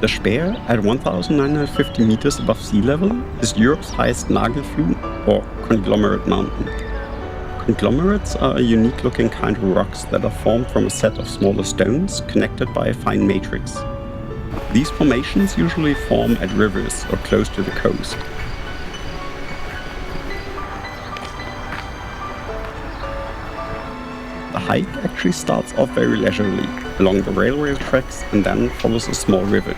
The Speer, at 1,950 meters above sea level, is Europe's highest Nagelfluh, or conglomerate mountain. Conglomerates are a unique-looking kind of rocks that are formed from a set of smaller stones connected by a fine matrix. These formations usually form at rivers or close to the coast. The hike actually starts off very leisurely, along the railway tracks, and then follows a small river.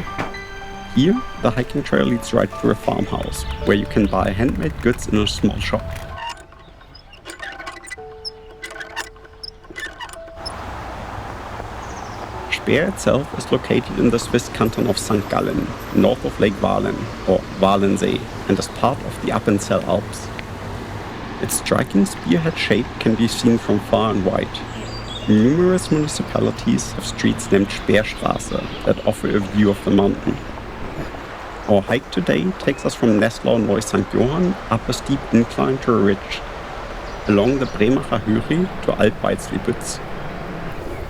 Here, the hiking trail leads right through a farmhouse, where you can buy handmade goods in a small shop. Speer itself is located in the Swiss canton of St. Gallen, north of Lake Walen, or Walensee, and is part of the Appenzell Alps. Its striking spearhead shape can be seen from far and wide. Numerous municipalities have streets named Speerstraße that offer a view of the mountain. Our hike today takes us from Nesslau St. Johann up a steep incline to a ridge, along the Bremacher Höchi to Alpbeizli Bütz.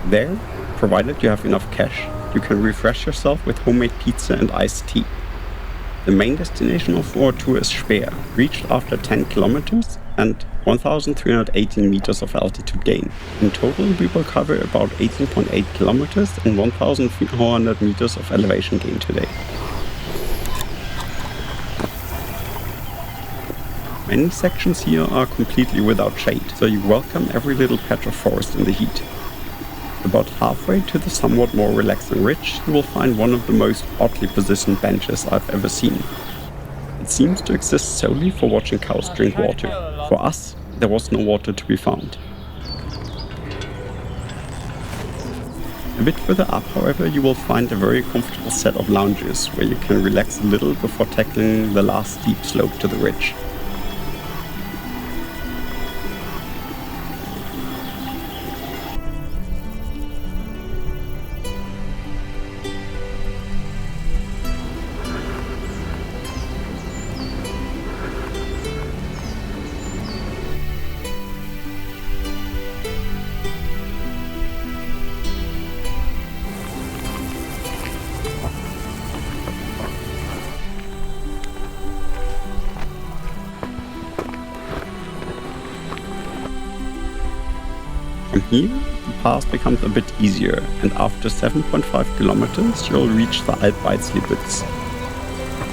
There, provided you have enough cash, you can refresh yourself with homemade pizza and iced tea. The main destination of our tour is Speer, reached after 10 kilometers and 1,318 meters of altitude gain. In total, we will cover about 18.8 kilometers and 1,400 meters of elevation gain today. Many sections here are completely without shade, so you welcome every little patch of forest in the heat. About halfway to the somewhat more relaxing ridge, you will find one of the most oddly positioned benches I've ever seen. It seems to exist solely for watching cows drink water. For us, there was no water to be found. A bit further up, however, you will find a very comfortable set of lounges where you can relax a little before tackling the last steep slope to the ridge. From here, the path becomes a bit easier, and after 7.5 kilometers you'll reach the Alpbeizli Bütz.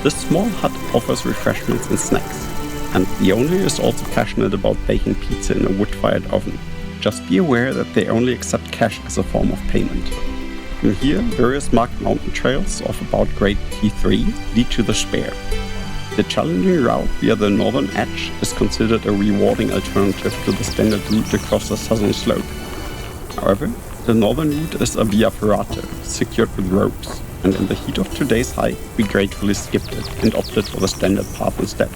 This small hut offers refreshments and snacks, and the owner is also passionate about baking pizza in a wood-fired oven. Just be aware that they only accept cash as a form of payment. From here, various marked mountain trails of about grade T3 lead to the Speer. The challenging route via the northern edge is considered a rewarding alternative to the standard route across the southern slope. However, the northern route is a via ferrata, secured with ropes, and in the heat of today's hike, we gratefully skipped it and opted for the standard path instead.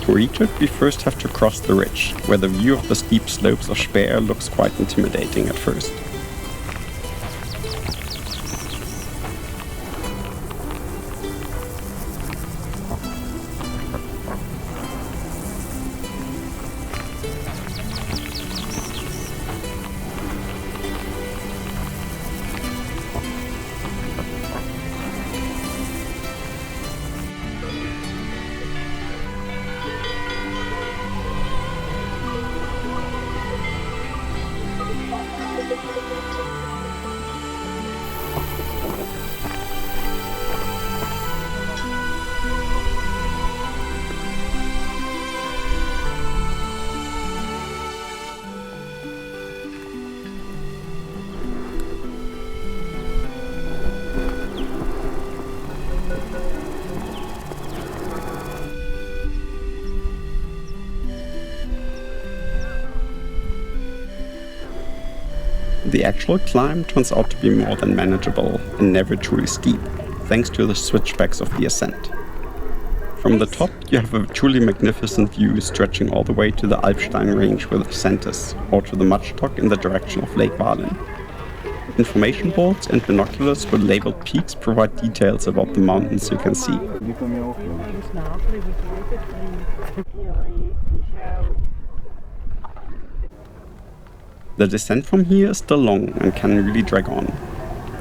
To reach it, we first have to cross the ridge, where the view of the steep slopes of Speer looks quite intimidating at first. The actual climb turns out to be more than manageable and never truly steep, thanks to the switchbacks of the ascent. From the top, you have a truly magnificent view stretching all the way to the Alpstein range with Säntis, or to the Mattstock in the direction of Lake Walen. Information boards and binoculars with labeled peaks provide details about the mountains you can see. The descent from here is still long and can really drag on.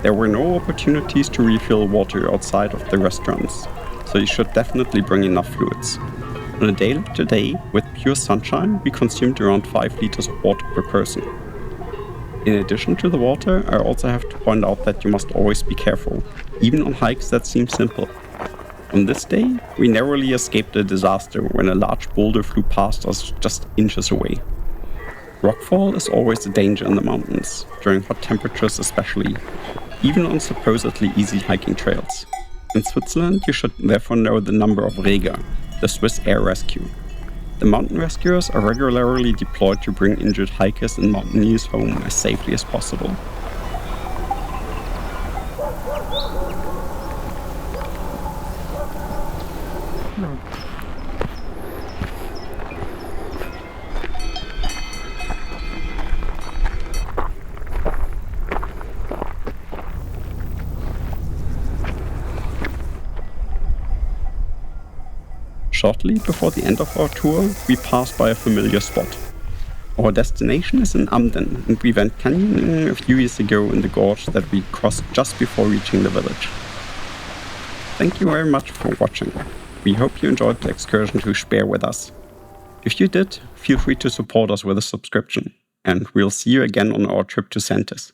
There were no opportunities to refill water outside of the restaurants, so you should definitely bring enough fluids. On a day like today, with pure sunshine, we consumed around 5 liters of water per person. In addition to the water, I also have to point out that you must always be careful, even on hikes that seem simple. On this day, we narrowly escaped a disaster when a large boulder flew past us just inches away. Rockfall is always a danger in the mountains, during hot temperatures especially, even on supposedly easy hiking trails. In Switzerland, you should therefore know the number of Rega, the Swiss air rescue. The mountain rescuers are regularly deployed to bring injured hikers and mountaineers home as safely as possible. Shortly before the end of our tour, we passed by a familiar spot. Our destination is in Amden, and we went canyoning a few years ago in the gorge that we crossed just before reaching the village. Thank you very much for watching. We hope you enjoyed the excursion to Speer with us. If you did, feel free to support us with a subscription, and we'll see you again on our trip to Säntis.